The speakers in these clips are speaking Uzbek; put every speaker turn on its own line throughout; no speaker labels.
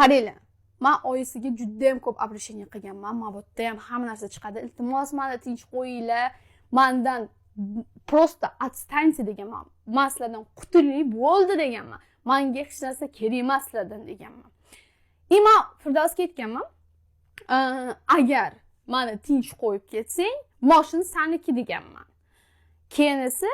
qaranglar, men oyisiga juda ham ko'p обращение qilganman. Men bu yerda ham hamma narsa chiqadi. Iltimos, meni tinch qo'yinglar. Mendan просто отстаньте deganman. Men sizlardan qutulib bo'ldi deganman. Menga hech narsa kerak emas sizlardan deganman. Men Firdavsga aytganman, agar meni tinch qo'yib ketsang, mashina saniki deganman. Keyin esa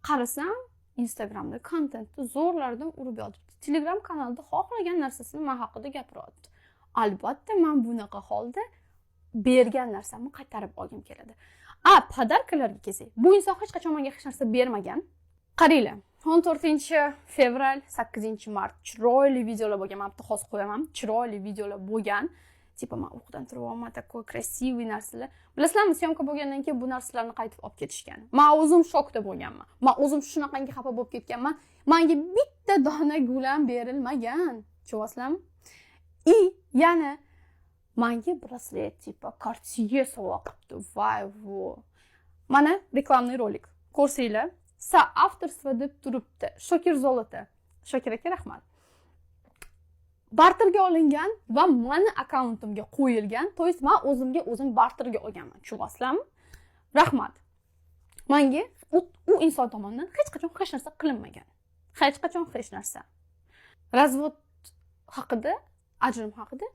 qarasam, Instagramda kontentni zo'rlardan urib yotibdi. Telegram kanalida xohlagan narsasini men haqida gapiryapti. Albatta, men bunaqa holda bergan narsamni qaytarib olgim keladi. Podarkalarga kelsak, bu inson hech qachon menga hech narsa bermagan. Qaranglar, 14-fevral, 8-mart chiroyli videolar bo'lgan. Men bitta hozir qo'yaman. Chiroyli videolar bo'lgan. Tipo, men o'qdan turibman, такой красивый narsalar. Bilasizlarmi, syomka bo'lgandan keyin bu narsalarni qaytib olib ketishgan. Men o'zim shokda bo'lganman. Men o'zim shunaqangi xafa bo'lib ketganman. Menga bitta dona gul ham berilmagan. Tushunyapsizlarmi? Yana menga braslet tipo Cartier sovg'a qilibdi. Voy vo. Mana reklamniy rolik. Ko'rsanglar, avtorство deb turibdi. Shokir Zolota. Shokir aka, rahmat. Barterga olingan va meni akkauntimga qo'yilgan. To есть men o'zim barterga olganman. Tushunyapsizlarmi? Rahmat. Menga u inson tomonidan hech qachon hech narsa qilinmagan. Hech qachon hech narsa. Razvod haqida, ajrim haqida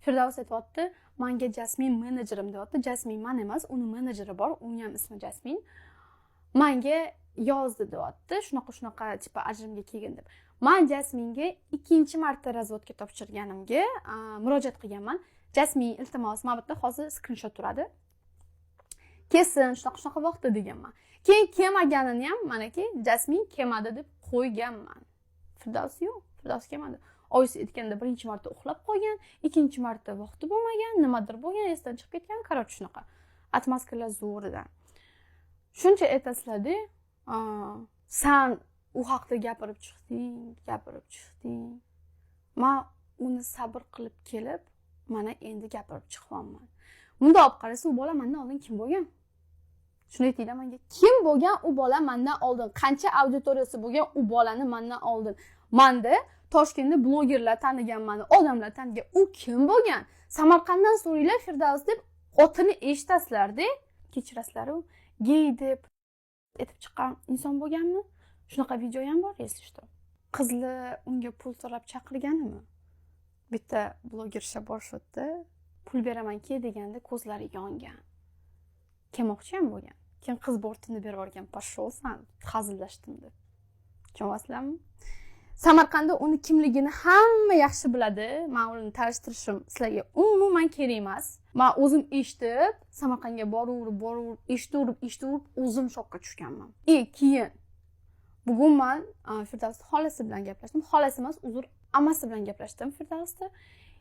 Firdavs aytibdi, menga Jasmin menejerim deyapti. Jasmin men emas, uni menejeri bor, uning ham ismi Jasmin. Menga yozdi deyapti, shunaqa tipa ajrimga kelgin deb. Men Jasminga ikkinchi marta razvodga topshirganimga murojaat qilganman. Jasmin, iltimos, men bitta hozir skrinshot turadi. Kesin shunaqa vaqtda deganman. Keyin kelmaganini ham manaki Jasmin kelmadi deb qo'yganman. Firdavs yo'q, Firdavs kelmadi. Oyisi aytganda birinchi marta uxlab qolgan, ikkinchi marta vaqti bo'lmagan, nimadir bo'lgan, esdan chiqib ketgan, qaroq shunaqa. Atmosfera zo'ridan. Shuncha aytasizlar-da, sen u haqda gapirib chiqding. Men uni sabr qilib kelib, mana endi gapirib chiqyapman. Bunda olib qarasa, u bola mendan oldin kim bo'lgan? Shuni aytinglar menga. Kim bo'lgan u bola mendan oldin? Qancha auditoriyasi bo'lgan u bolani mendan oldin? Menda Toshkentda blogerlar tanigan meni, odamlar tanigan. U kim bo'lgan? Samarqanddan so'ringlar Firdavs deb otini eshitasizlar-da. Kechirasizlar, u gey deb aytib chiqqan inson bo'lganmi? Shunaqa video ham bor, если что. Qizlar unga pul so'rab chaqirganimi? Bitta blogersha bor shotda, pul beraman ke deganda ko'zlari yongan. Kelmoqchi ham bo'lgan. Keyin qiz bortini berib yuborgan, "Pasholsan, hazillashdim" deb. Tushunyapsizlarmi? Samarqandda uni kimligini hamma yaxshi biladi. Men uni tanishtirishim sizlarga umuman kerak emas. Men o'zim eshitib, Samarqandga boraverib, eshitib, o'zim shokka tushganman. Keyin bugun men Firdavs xolasi bilan gaplashdim. Xolasi emas, uzr, amasi bilan gaplashdim Firdavsda.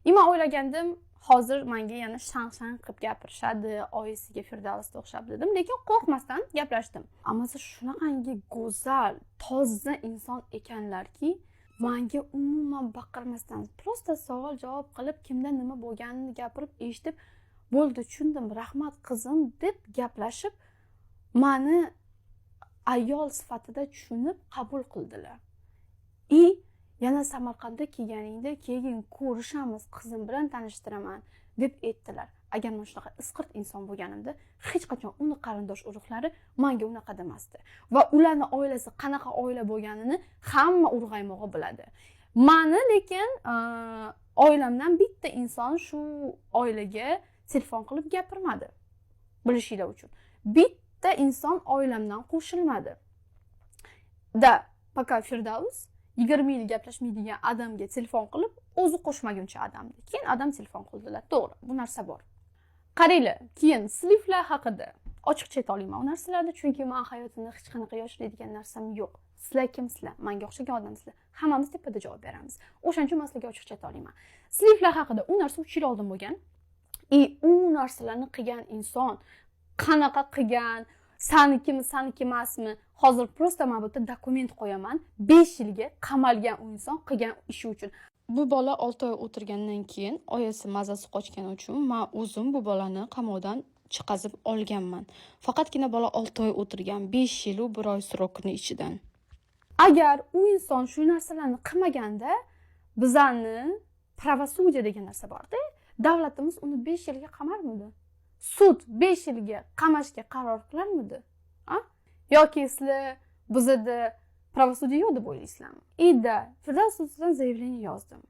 Men o'ylagandim, hozir menga yana shang-shang qilib gapirishadi, oyisiga Firdavsga o'xshab dedim, lekin qo'rqmasdan gaplashdim. Amasi shunaqangi go'zal, toza inson ekanlarki, menga umuman baqirmasdan, prosta savol-javob qilib, kimda nima bo'lganini gapirib, eshitib, bo'ldi, tushundim, rahmat qizim deb gaplashib, meni ayol sifatida tushunib qabul qildilar. Yana Samarqandga kelganingda keyin ko'rishamiz, qizim bilan tanishtiraman deb aytdilar. Agar men shunaqa isqirt inson bo'lganimda, hech qachon uni qarindosh urug'lari menga unaqa demasdi. Va ularning oilasi qanaqa oila bo'lganini hamma urg'aymog'i biladi. Meni lekin oilamdan bitta inson shu oilaga telefon qilib gapirmadi. Bilishinglar uchun. Bitta inson oilamdan qo'shilmadi. Пока Firdavs 20 yil gaplashmaydigan odamga telefon qilib, o'zi qo'shmaguncha odamdi. Keyin odam telefon qildilar. To'g'ri, bu narsa bor. Qaranglar, keyin slivlar haqida ochiqcha ayta olaman u narsalarni, chunki men hayotimda hech qanaqa yoshlaydigan narsam yo'q. Sizlar kimsizlar? Menga o'xshagan odamsizlar. Hammamiz tepada javob beramiz. O'shaning uchun men sizlarga ochiqcha ayta olaman. Slivlar haqida u narsa 3 yil oldin bo'lgan. U narsalarni qilgan inson qanaqa qilgan, saniki emasmi? Hozir prosta men bu yerda dokument qo'yaman. 5 yilga qamalgan u inson qilgan ishi uchun. Bu bola 6 oy o'tirgandan keyin oyasi mazasi qochgani uchun men o'zim bu bolani qamoqdan chiqazib olganman. Faqatgina bola 6 oy o'tirgan, 5 yil u 1 oy srokini ichidan. Agar u inson shu narsalarni qilmaganda, bizani pravosudие degan narsa bor-da. Davlatimiz uni 5 yilga qamarmidi? Sud 5 yilga qamashga qaror qilarmidi? Yoki sizlar bizda pravosudие yo'q deb o'ylaysizlarmi? Ida, Firdavs ustidan заявление yozdim.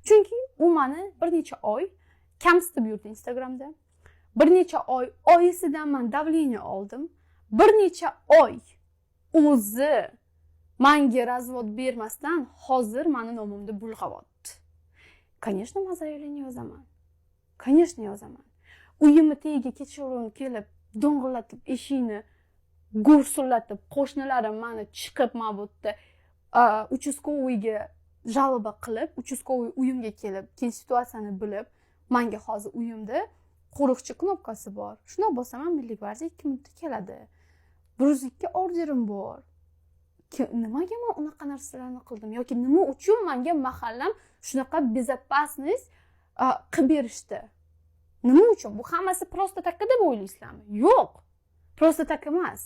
Chunki u meni bir necha oy kamsitib yurdi Instagramda. Bir necha oy oyisidan men давление oldim. Bir necha oy o'zi menga razvod bermasdan hozir meni nomimda bulg'ayapti. Конечно, men заявление yozaman. Конечно, yozaman. Uyimni tagiga kechirim kelib, do'ng'illatib eshikni gursullatib, qo'shnilarim meni chiqib mana bu yerda uchastkovoyga жалоба qilib, uchastkovoy uyimga kelib, keyin situatsiyani bilib, menga hozir uyimda qo'riqchi knopkasi bor. Shuni bosam ham Milliy gvardiya 2 minutda keladi. 102 orderim bor. Nimaga men unaqa narsalarni qildim yoki nima uchun menga mahallam shunaqa безопасность qilib berishdi? Nima uchun? Bu hammasi prosta takka deb o'ylaysizlarmi? Yo'q. Prosta takka emas.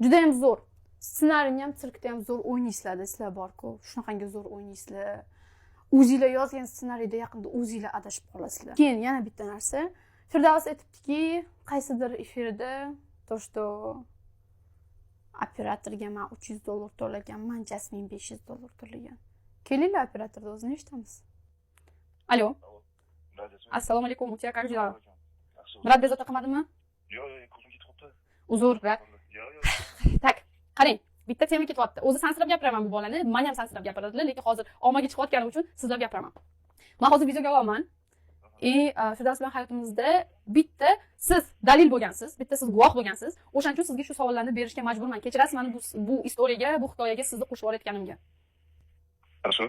Juda ham zo'r. Ssenariyni ham sirkda ham zo'r o'ynaysizlar, sizlar bor-ku. Shunaqangi zo'r o'ynaysizlar. O'zingizlar yozgan ssenariyda yaqinda o'zingizlar adashib qolasizlar. Keyin yana bitta narsa. Firdavs aytibdiki, qaysidir efirda to что operatorga men $300 to'laganman, Jasmin $500 to'lagan. Kelinglar operatorda o'zini eshitamiz. Alo. Assalomu alaykum, uka, как дела? Rad bezovta qilmadimmi?
Yo'q, ko'zim ketyapti.
Uzr, rad.
Yo'q.
Tak, qarang, bitta tema ketyapti. O'zi sansirab gapiraman bu bolani, men ham sansirab gapiradilar, lekin hozir ommaga chiqayotganim uchun sizlarga gapiraman. Men hozir videoga olaman. Firdavs bilan hayotimizda bitta siz dalil bo'lgansiz, bitta siz guvoh bo'lgansiz. O'shaning uchun sizga shu savollarni berishga majburman. Kechirasiz meni bu istoriyaga, bu hikoyaga sizni qo'shib yuborayotganimga.
Хорошо.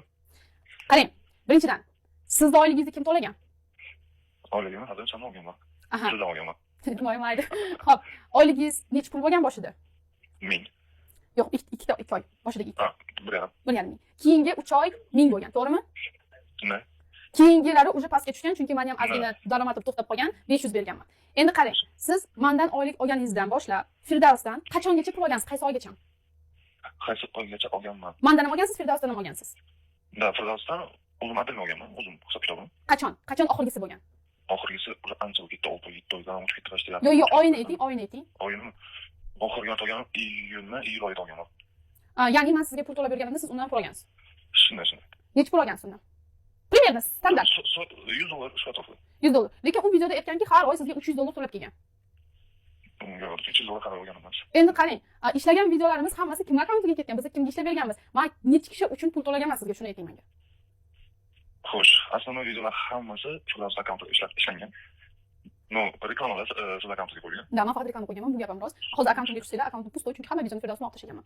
Qarang, birinchidan, sizni oyligingizni kim to'lagan?
Oyligimni hozir ham olganman. Sizdan olganman.
Mayli. Xo'p, oyligingiz necha pul bo'lgan boshida?
1000.
Yo'q, 2 oy. Boshida 2 oy.
Bilgan.
Keyingi 3 oy 1000 bo'lgan, to'g'rimi?
Ne?
Keyingilari уже pastga tushgan, chunki men ham ozgina daromadim to'xtab qolgan, 500 berganman. Endi qarang, siz mendan oylik olganingizdan boshlab Firdavsdan qachongacha pul olgansiz? Qaysi oygacha?
Qaysi oygacha olganman?
Mendan ham olgansiz, Firdavsdan ham olgansiz.
Da, Firdavsdan o'zim adil olganman, o'zim hisob kitobim.
Qachon? Qachon oxirgisi bo'lgan?
Oxirgisi ancha ketdi, 6 oydan o'tib ketdi boshladi.
Yo'q, oyini ayting.
Oyini oxirgi olganim iyul oyida olganman.
Ya'ni men sizga pul to'lab berganimda siz undan pul olgansiz.
Shunday.
Necha pul olgansiz undan? Примерно standart.
$100 shotofli.
$100. Lekin u videoda aytganki, har oy sizga $300 to'lab kelgan.
Yo'q, $300 qarab olganman.
Endi qarang, ishlagan videolarimiz hammasi kim akkauntiga ketgan, biz kimga ishlab berganmiz? Men necha kishi uchun pul to'laganman sizga, shuni ayting menga.
Xo'sh, asosiy videolar hammasi Firdavs akkauntida ishlangan. No, reklamalar siz akkauntiga qo'ygan.
Da, men faqat reklama qo'yganman, bu gapim rost. Hozir akkauntimga tushsanglar, akkauntim pusto, chunki hamma videoni Firdavsni o'qitishganman.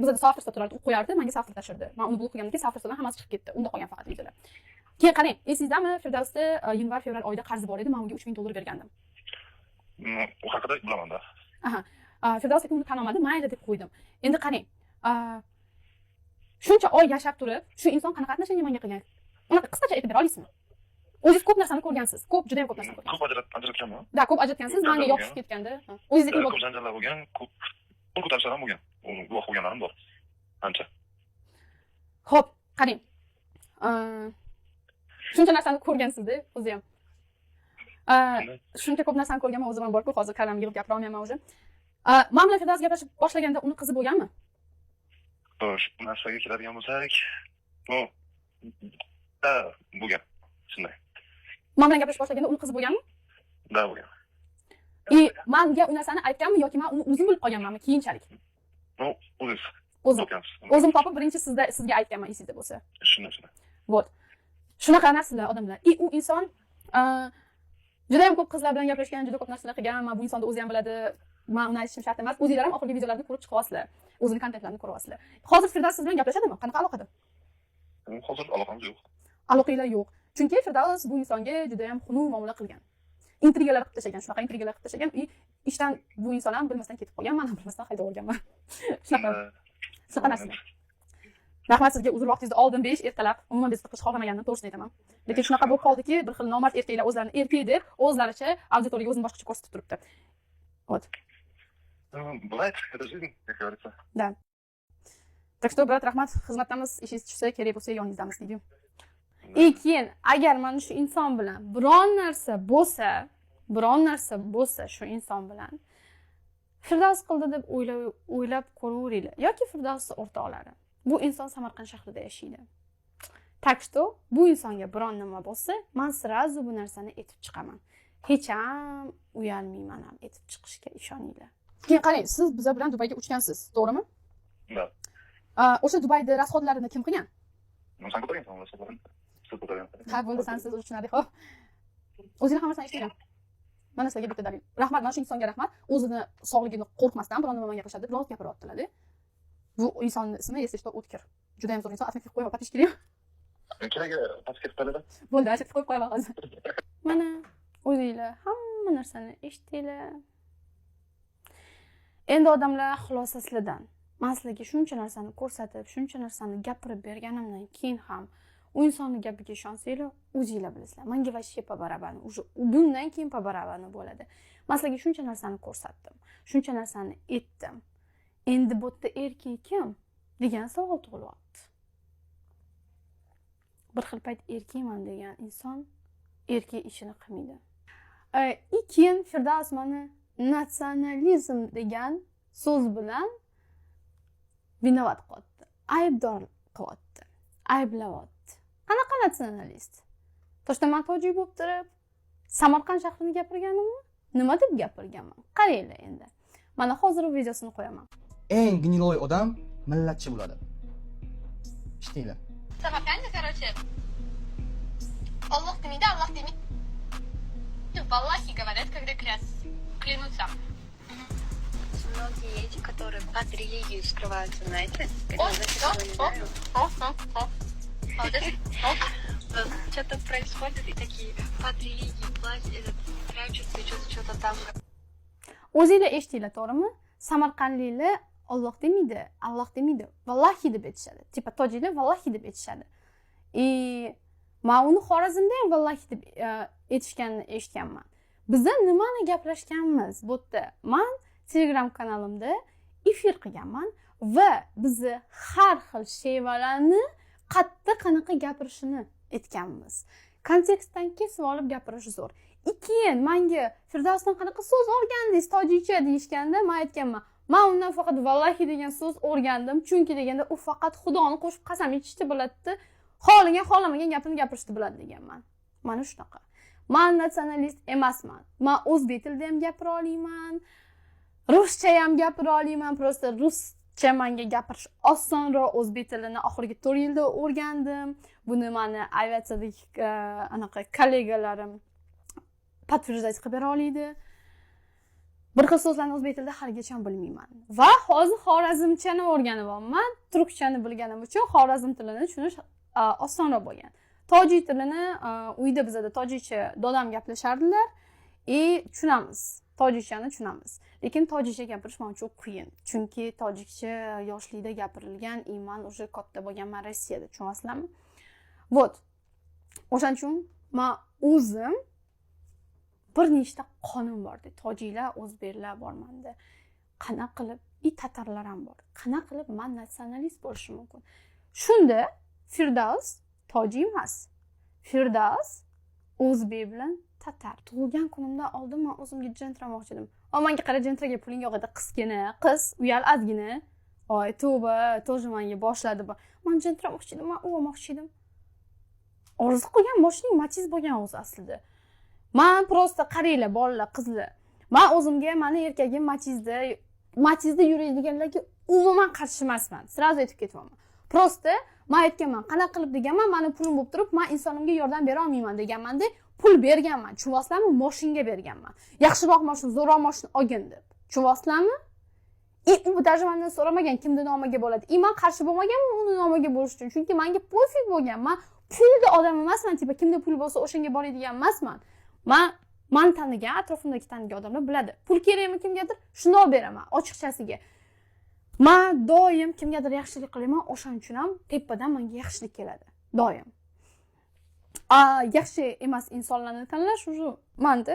Bizda software sotiladi, u qo'yardi, menga software tashirdi. Men uni blok qilgandan keyin softwaredan hammasi chiqib ketdi. Unda qolgan faqat videolar. Keyin qarang, esingizdami, Firdavsda yanvar-fevral oyida qarzi bor edi, men unga $3000 bergandim.
U haqida bilaman-da.
Firdavs uni tan olmadi, mayli deb qo'ydim. Endi qarang, shuncha oy yashab turib, shu inson qanaqa atnashanga menga qilgan? Unaqa qisqacha aytib bera olasizmi? O'zingiz ko'p narsani ko'rgansiz, juda ham ko'p narsani ko'rgansiz.
Ko'p ajratganman.
Da, ko'p ajratgansiz, menga yoqib ketganda. O'zingiz
ko'p janjallar bo'lgan, ko'p pul ko'tarishlar ham bo'lgan. Uni guvoh bo'lganlarim bor. Ancha.
Xo'p, qarang. Shuncha narsani ko'rgansiz-da, o'zi ham. Shuncha ko'p narsani ko'rganman, o'zim ham bor-ku, hozir kalam yig'ib gapira olmayman o'zi. Men bilan Firdavs gaplashib boshlaganda uni qizi bo'lganmi?
Xo'sh, bu narsaga keladigan bo'lsak, bo'lgan. Shunday.
Men bilan gaplashib boshlaganda uni qizi bo'lganmi?
Da, bo'lgan.
Menga u narsani aytganmi yoki men uni o'zim bilib qolganmanmi keyinchalik? O'zim topib birinchi sizga aytganman, esingizda bo'lsa.
Shunday.
Vot. Shunaqa narsalar odamlar. U inson juda ham ko'p qizlar bilan gaplashgan, juda ko'p narsalar qilgan. Men bu insonni o'zi ham biladi. Men uni aytishim shart emas. O'zingizlar ham oxirgi videolarni ko'rib chiqyapsizlar. O'zining kontentlarini ko'ryapsizlar. Hozir Firdavs siz bilan gaplashadimi? Qanaqa aloqada?
Hozir aloqamiz yo'q.
Aloqalar yo'q. Chunki Firdavs bu insonga juda ham xunuk muomala qilgan. Intrigalar qilib tashlagan, shunaqa intrigalar qilib tashlagan. Ishdan bu inson ham bilmasdan ketib qolgan, men ham bilmasdan haydab olganman. Shunaqa narsa. Rahmat sizga, uzr vaqtingizni oldim 5 ertalab. Umuman bezovta qilish xohlamagandim, to'g'risini aytaman. Lekin shunaqa bo'lib qoldiki, bir xil nomard erkaklar o'zlarini erkak deb, o'zlaricha auditoriyaga o'zini boshqacha ko'rsatib turibdi. Вот.
Бывает, это жизнь, как говорится.
Да. Так что, brat, rahmat, xizmatdamiz, ishingiz tushsa, kerak bo'lsa yoningizdamiz deydi. Keyin agar mana shu inson bilan biron narsa bo'lsa shu inson bilan Firdavs qildi deb o'ylab ko'raveringlar yoki Firdavs o'rtoqlari. Bu inson Samarqand shahrida yashaydi. Так что bu insonga biron nima bo'lsa, men srazu bu narsani aytib chiqaman. Hech ham uyalmayman ham aytib chiqishga, ishoninglar. Keyin qarang, siz biz bilan Dubayga uchgansiz, to'g'rimi?
Da.
O'sha Dubayda rasxodlarini kim qilgan?
Sen ko'targansan rasxodlarni. Siz ko'targansiz.
Ha, bo'ldi, siz tushunadi, xo'p. O'zingiz hammasini eshitgan. Mana sizlarga bitta dalil. Rahmat, mana shu insonga rahmat. O'zini sog'ligini qo'rqmasdan biron nima gapirishadi, biroz gapiryaptilar-da. Bu insonning ismi Esishto O'tkir. Juda ham zo'r inson, asli qo'yib patish kerak.
Keraga pasketib qoladi.
Bo'ldi, aytib qo'yib qo'yaman hozir. Mana o'zinglar hamma narsani eshitdinglar. Endi odamlar xulosa sizlardan. Men sizlarga shuncha narsani ko'rsatib, shuncha narsani gapirib berganimdan keyin ham u insonning gapiga ishonsanglar, o'zinglar bilasizlar. Menga вообще по барабану. Уже bundan keyin по барабану bo'ladi. Men sizlarga shuncha narsani ko'rsatdim, shuncha narsani aytdim. Endi bu yerda erkak kim degan savol tug'ilyapti. Bir xil payt erkakman degan inson erkak ishini qilmaydi. Keyin Firdavs meni natsionalizm degan so'z bilan vinovat qilyapti. Aybdor qilyapti. Ayblayapti. Qanaqa natsionalist? Toshda men tojik bo'lib turib, Samarqand shahrini gapirganimmi? Nima deb gapirganman? Qaranglar endi. Mana hozir videosini qo'yaman.
Eng gniloy odam millatchi bo'ladi. Ishtinglar.
Samarqandda, короче, Alloh demeydi, Allah demeydi. Валлахи говорят, когда клянутся.
Многие эти, которые под религию скрываются, знаете? Что-то происходит, и такие под религией платят, прячутся, что-то там.
O'zinglar eshitdinglar, to'g'rimi? Samarqandliklar Alloh demaydi, Alloh demaydi, vallahi deb aytishadi. Tipa tojiklar vallahi deb aytishadi. Men uni Xorazmda ham vallahi deb aytishganini eshitganman. Bizda nimani gaplashganmiz? Bu yerda men Telegram kanalimda efir qilganman va bizni har xil shevalarni qanaqa gapirishini aytganmiz. Kontekstdan kesib olib gapirish zo'r. Keyin menga Firdavsdan qanaqa so'z o'rgandingiz tojikcha deyishganda men aytganman. Men undan faqat vallahi degan so'z o'rgandim, chunki deganda u faqat Xudoni qo'shib qasam ichishni biladi, xohlamagan gapini gapirishni biladi deganman. Mana shunaqa. Men natsionalist emasman. Men o'zbek tilida ham gapira olmayman, ruscha ham gapira olmayman. Prosta ruscha menga gapirish osonroq. O'zbek tilini oxirgi 4 yilda o'rgandim. Buni meni aviatsiyadagi anaqa kollegalarim подтверждать qilib bera oladi. Bir xil so'zlarni o'zbek tilida haligacha bilmayman. Va hozir xorazmchani o'rganib olman. Turkchani bilganim uchun xorazm tilini tushunish osonroq bo'lgan. Tojik tilini uyda bizda tojikcha dodam gaplashardilar. Tushunamiz. Tojikchani tushunamiz. Lekin tojikcha gapirish men uchun qiyin. Chunki tojikcha yoshlikda gapirilgan, men уже katta bo'lganman Rossiyada, tushunasizlarmi? Вот. O'shaning uchun men o'zim bir nechta qonun bordi. Tojiklar, o'zbeklar bormanda. Qanaqa qilib tatarlar ham bor. Qanaqa qilib men natsionalist bo'lishim mumkin? Shunda Firdavs tojik emas. Firdavs o'zbek bilan tatar. Tug'ilgan kunimdan oldin men o'zimga jentramoqchi edim. Menga qara jentraga puling yo'q edi, qizgina, qiz, uyal azgina. Oy, tavba, to'g'ri menga boshladi bu. Men jentramoqchi edim, men o'moqchi edim. Orzu qilgan moshining Matiz bo'lgan o'zi aslida. Men prosta qaranglar, bolalar, qizlar. Men o'zimga, meni erkagim Matizda yuradiganlarga umuman qarshi emasman. Sirazu aytib ketaman. Prosta men aytganman, qanaqa qilib deganman, meni pulim bo'lib turib, men insonimga yordam bera olmayman deganman-da, pul berganman. Tushunasizlarmi? Moshinga berganman. Yaxshiroq moshin, zo'roq moshin olgin deb. Tushunasizlarmi? U даже mendan so'ramagan kimni nomiga bo'ladi. Men qarshi bo'lmaganman uni nomiga bo'lish uchun. Chunki menga pofik bo'lgan. Men pulli odam emasman, tipa kimda pul bo'lsa o'shanga boradigan emasman. Men tanigan, atrofimdagi tanigan odamlar biladi. Pul kerakmi kimgadir? Shuni olib beraman, ochiqchasiga. Men doim kimgadir yaxshilik qilaman, o'shaning uchun ham tepadan menga yaxshilik keladi. Doim. Yaxshi emas insonlarni tanlash уже men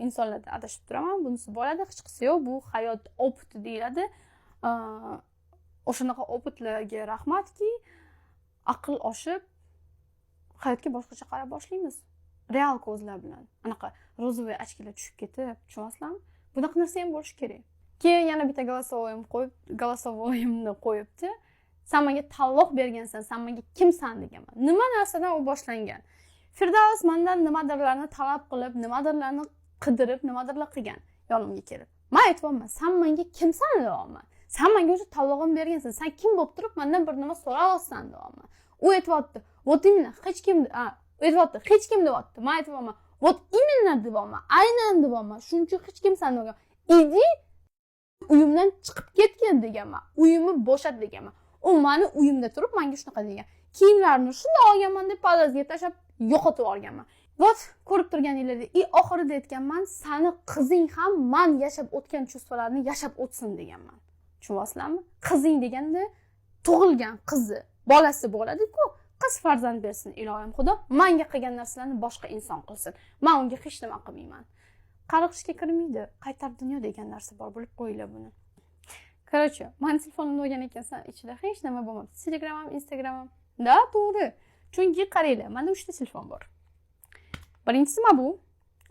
insonlardan adashib turaman. Bunisi bo'ladi, hech qisi yo'q. Bu hayot opiti deyiladi. o'shanaqa opitlarga rahmatki, aql oshib hayotga boshqacha qarab boshlaymiz. Real ko'zlar bilan. Anaqa rozovoy ochkilar tushib ketib, tushunasizlarmi? Bunaqa narsa ham bo'lishi kerak. Keyin yana bitta голосовойimni qo'yibdi. Sen menga tanlov bergansan, sen menga kimsan deganman. Nima narsadan u boshlangan? Firdavs mendan nimadirlarni talab qilib, nimadirlarni qidirib, nimadirlar qilgan yonimga kelib. Men aytibman, sen menga kimsan deyapman. Sen menga o'sha tanlovni bergansan. Sen kim bo'lib turib mendan bir nima so'rayapsan deyapman. U aytibdi, "Вот именно, hech kim, aytibdi, hech kim deyapti." Men aytibman, "Вот именно deyapman, aynan deyapman. Shuning uchun hech kimsan degan. Idi uyimdan chiqib ketgan deganman. Uyimni bo'shat deganman. U meni uyimda turib menga shunaqa degan. Kiyimlarni shunday olganman deb palazga tashab yo'qotib olganman. Vot, ko'rib turganingizdek, oxirida aytganman, seni qizing ham men yashab o'tgan chuvsvalarni yashab o'tsin deganman. Tushunyapsizlarmi? Qizing deganda tug'ilgan qizi, bolasi bo'ladi-ku, qiz farzand bersin ilohim Xudo, menga qilgan narsalarni boshqa inson qilsin. Men unga hech nima qilmayman. Qariqishga kirmaydi. Qaytar dunyo degan narsa bor, bilib qo'yinglar buni. Короче, men telefonimni olgan ekansan, ichida hech nima bo'lmabdi. Telegramim, Instagramim. Da, to'g'ri. Chunki qaranglar, menda 3 ta telefon bor. Birinchisi mana bu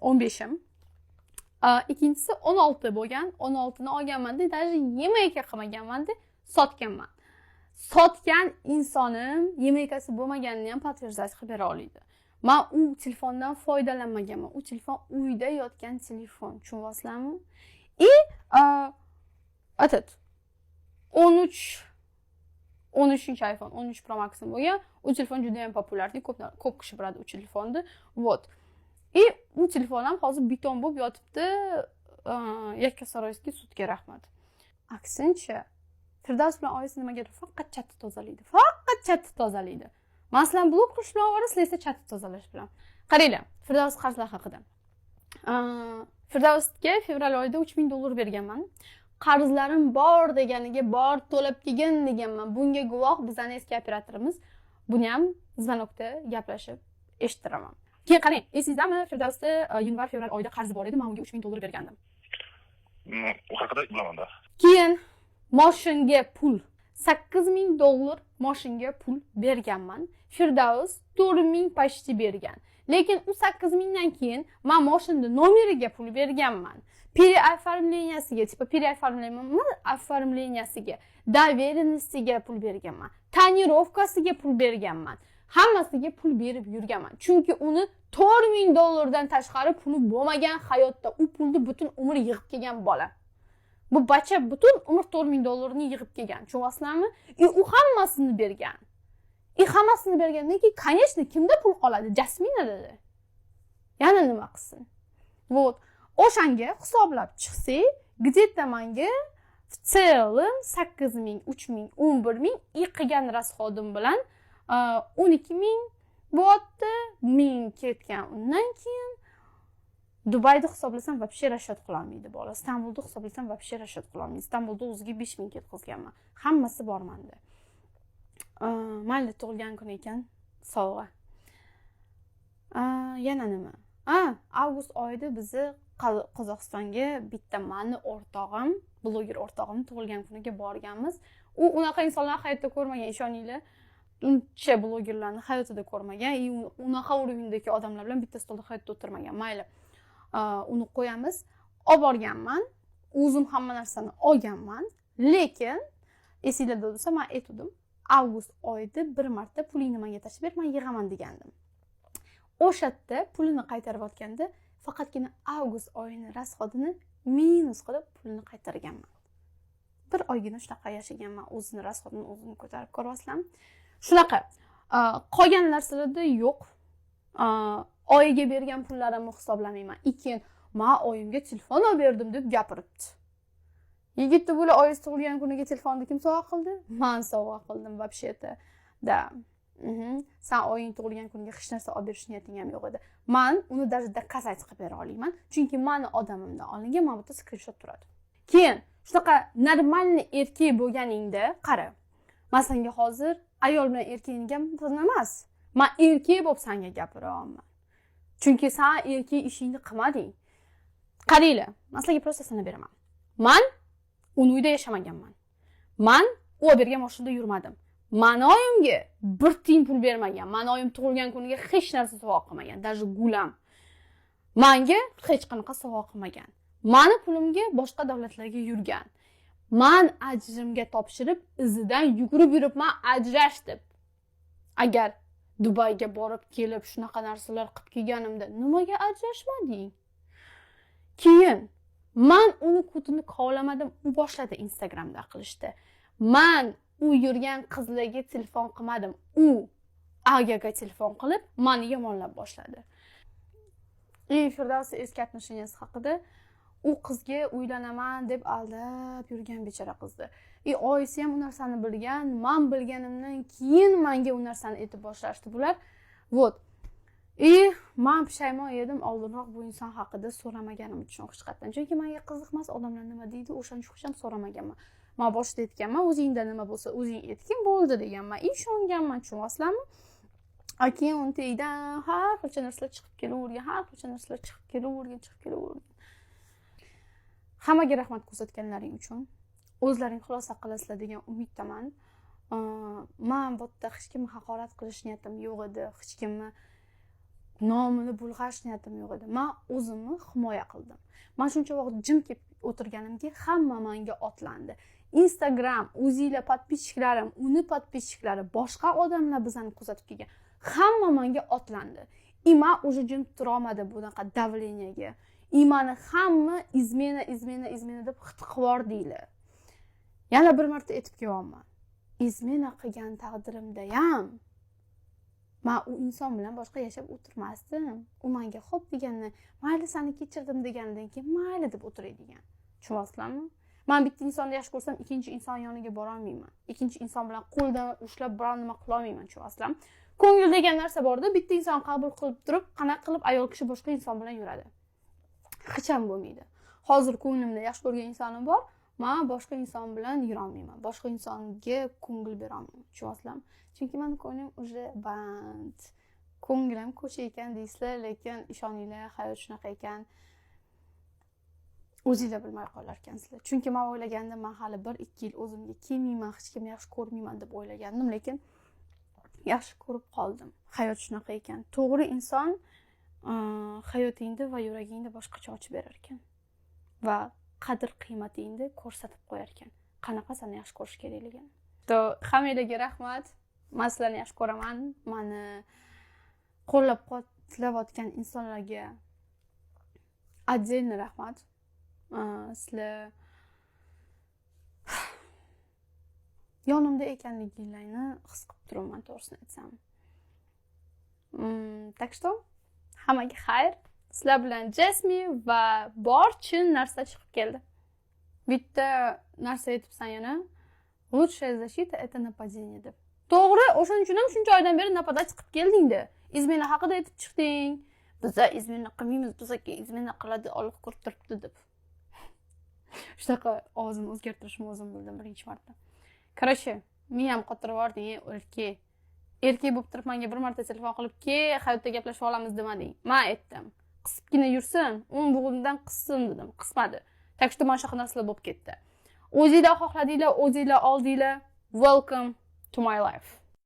15im. Ikkinchisi 16 bo'lgan. 16 ni olganman-da, даже yemayka qilmaganman-da, sotganman. Sotgan insonim yemaykasi bo'lmaganini ham подтверждать qilib bera oladi. Men u telefondan foydalanmaganman. U telefon uyda yotgan telefon, tushunyapsizlarmi? Atat 13 iPhone, 13 Pro Max'im bo'lgan. U telefon juda ham populyardi, ko'p kishi biladi u telefonni. Вот. U telefon ham hozir beton bo'lib yotibdi. Yakkasaroyskiy sudga rahmat. Aksincha, Firdavs bilan oilasi nimagadir faqat chatni tozalaydi. Faqat chatni tozalaydi. Masalan, blog qilish bilan orasida esa chatni tozalash bilan. Qaranglar, Firdavs qarzlar haqida. Firdavsga fevral oyida $3000 berganman. Qarzlarim bor deganiga bor to'lab kelgan deganman. Bunga guvoh bizning eski operatorimiz. Buni ham zvanokda gaplashib eshitiraman. Keyin qarang, esingizmi, Firdavsda yanvar fevral oyida qarzi bor edi, men unga $3000 bergandim.
U haqida bilaman-da.
Keyin moshinga pul $8000 moshinga pul berganman. Firdavs 4000 почти bergan. Lekin u 8000 dan keyin men moshinning nomeriga pul berganman. Переоформлениясiga, переоформлениясiga, доверенностиga pul berganman. Tonirovkasiga pul berganman. Hammasiga pul berib yurganman. Chunki uni $4000 dan tashqari puli bo'lmagan hayotda u pulni butun umr yig'ib kelgan bola. Bu bacha butun umr $4000 ni yig'ib kelgan. Tushunyapsizlarmi? U hammasini bergan. Hammasini bergandan keyin, конечно, kimda pul qoladi? Jasmina dedi. Yana nima qilsin? Вот. O'shanga hisoblab chiqsak, где-то menga в целом 8000, 3000, 11000 qilgan rasxodim bilan 12000 bo'lyapti. 1000 ketgan. Undan keyin Dubayda hisoblasam вообще расчет qilolmaydi bola. Istanbulda hisoblasam вообще расчет qilolmaydi. Istanbulda o'ziga 5000 ketkazganman. Hammasi bor menda. Mayli, tug'ilgan kun ekan, sovg'a. Yana nima? Avgust oyida bizni Qozog'istonga bitta meni o'rtog'im, bloger o'rtog'im tug'ilgan kuniga borganmiz. U unaqa insonlarni hayotda ko'rmagan, ishoninglar. Uncha blogerlarni hayotida ko'rmagan, unaqa urovindagi odamlar bilan bitta stolda hayotda o'tirmagan. Mayli. Uni qo'yamiz. Olib borganman. O'zim hamma narsani olganman. Lekin esinglarda bo'lsa, men aytdim, avgust oyida bir marta pulingni menga tashib ber, men yig'aman degandim. O'sha yerda pulini qaytarib olganda faqatgina avgust oyining rasxodini minus qilib pulni qaytarganman. Bir oygina shunaqa yashaganman, o'zini rasxodini o'zini ko'tarib ko'ryapsizlarmi? Shunaqa. Qolgan narsalarda yo'q. Oyiga bergan pullarimni hisoblamayman. Keyin men oyimga telefon olib berdim deb gapiribdi. Yigitni bo'la oyisi tug'ilgan kuniga telefonni kim sovg'a qildi? Men sovg'a qildim вообще-то. Da. Sen oying tug'ilgan kuniga hech narsa olib berish niyating ham yo'q edi. Men uni даже доказать qilib bera olaman, chunki meni odamimdan olingan mana bu screenshot turadi. Keyin shunaqa normalniy erkak bo'lganingda qara. Men senga hozir ayol bilan erkakning gapini emas. Men erkak bo'lib senga gapiryapman. Chunki sen erkak ishingni qilmading. Qaranglar, men sizlarga prosta sanab beraman. Men uni uyda yashamaganman. Men u olib bergan mashinada yurmadim. Manoyimga bir tiyin pul bermagan. Manoyim tug'ilgan kuniga hech narsa sovg'a qilmagan, даже gulam. Menga hech qanaqa sovg'a qilmagan. Mani pulimga boshqa davlatlarga yurgan. Men ajrimga topshirib, izidan yugurib yuribman ajrash deb. Agar Dubayga borib kelib shunaqa narsalar qilib kelganimda nimaga ajrashmading? Keyin men uni kutini kovlamadim, u boshladi Instagramda qilishdi. Men u yurgan qizlarga telefon qilmadim. U Agaga telefon qilib meni yomonlab boshladi. Firdavsi eski отношенияsi haqida u qizga uylanaman deb aldab yurgan bechora qizni. Oyisi ham u narsani bilgan, men bilganimdan keyin menga u narsani aytib boshlashdi bular. Вот. Men pushaymon edim oldinroq bu inson haqida so'ramaganim uchun haqiqatan. Chunki menga qiziqmas odamlar nima deydi, o'shaning uchun ham so'ramaganman. Men boshida aytganman, o'zingda nima bo'lsa o'zing aytgin bo'ldi deganman. Ishonganman, tushunasizlarmi? Keyin uni tagidan har xil narsalar chiqib kelavergan. Hammaga rahmat ko'rsatganlaring uchun. O'zlaring xulosa qilasizlar degan umiddaman. Men bu yerda hech kimni haqorat qilish niyatim yo'q edi, hech kimni nomini bulg'ash niyatim yo'q edi. Men o'zimni himoya qildim. Men shuncha vaqt jim kelib o'tirganimga hamma menga otlandi. Instagram, o'zinglar podpischiklarim, uni podpischiklari, boshqa odamlar bizani kuzatib kelgan. Hamma menga otlandi. Men o'sha jim tura olmadim bunaqa davleniyaga. Meni hamma izmena deb xitqivor deylar. Yana bir marta aytib kelyapman. Izmena qilgan taqdirimda ham men u inson bilan boshqa yashab o'tirmasdim. U menga xo'p deganni, mayli seni kechirdim degandan keyin mayli deb o'tiradigan. Tushunasizlarmi? Men bitta insonni yaxshi ko'rsam, ikkinchi inson yoniga bora olmayman. Ikkinchi inson bilan qo'ldan ushlab biror nima qila olmayman, tushunasizlarmi? Ko'ngil degan narsa borda, bitta inson qabul qilib turib, qanaqa qilib ayol kishi boshqa inson bilan yuradi? Hech ham bo'lmaydi. Hozir ko'nglimda yaxshi ko'rgan insonim bor, men boshqa inson bilan yura olmayman. Boshqa insonga ko'ngil bera olmayman. Tushunasizlarmi? Chunki mening ko'nglim уже band. Ko'nglim ko'cha ekan deysizlar, lekin ishoninglar, hayot shunaqa ekan. O'zingizlar bilmay qolar ekansizlar. Chunki men o'ylagandim, men hali 1-2 yil o'zimga kelmayman, hech kimni yaxshi ko'rmayman deb o'ylagandim, lekin yaxshi ko'rib qoldim. Hayot shunaqa ekan. To'g'ri inson hayotingni va yuragingni boshqacha ochib berar ekan va qadr qiymatingni ko'rsatib qo'yar ekan. Qanaqa seni yaxshi ko'rish kerakligini. Hammanglarga rahmat. Men sizlarni yaxshi ko'raman. Meni qo'llab-quvvatlayotgan insonlarga отдельно rahmat. Sizlar yonimda ekanligingizni his qilib turaman, to'g'risini aytsam. Так что hammaga xayr. Sizlar bilan Jasmine va barcha narsa chiqib keldi. Bitta narsa aytibsan yana. Лучшая защита это нападение deb. To'g'ri, o'shaning uchun ham shuncha oydan beri napadat chiqib kelding-da. Izmena haqida aytib chiqding. Biz izmena qilmaymiz, bizga izmena qiladi, Alloh ko'rib turibdi deb. Shunaqa ovozimni o'zgartirishni o'zim bildim birinchi marta. Короче, men ham qotirvording, o'lki. Erkak bo'lib turib menga bir marta telefon qilib, "Ke, hayotda gaplashib olamiz" demading. Men aytdim. Qisibgina yursin, uning bo'g'inidan qissin dedim. Qismadi. Так что mana shunaqa narsalar bo'lib ketdi. O'zinglar xohladinglar, o'zinglar oldinglar. Welcome to my life.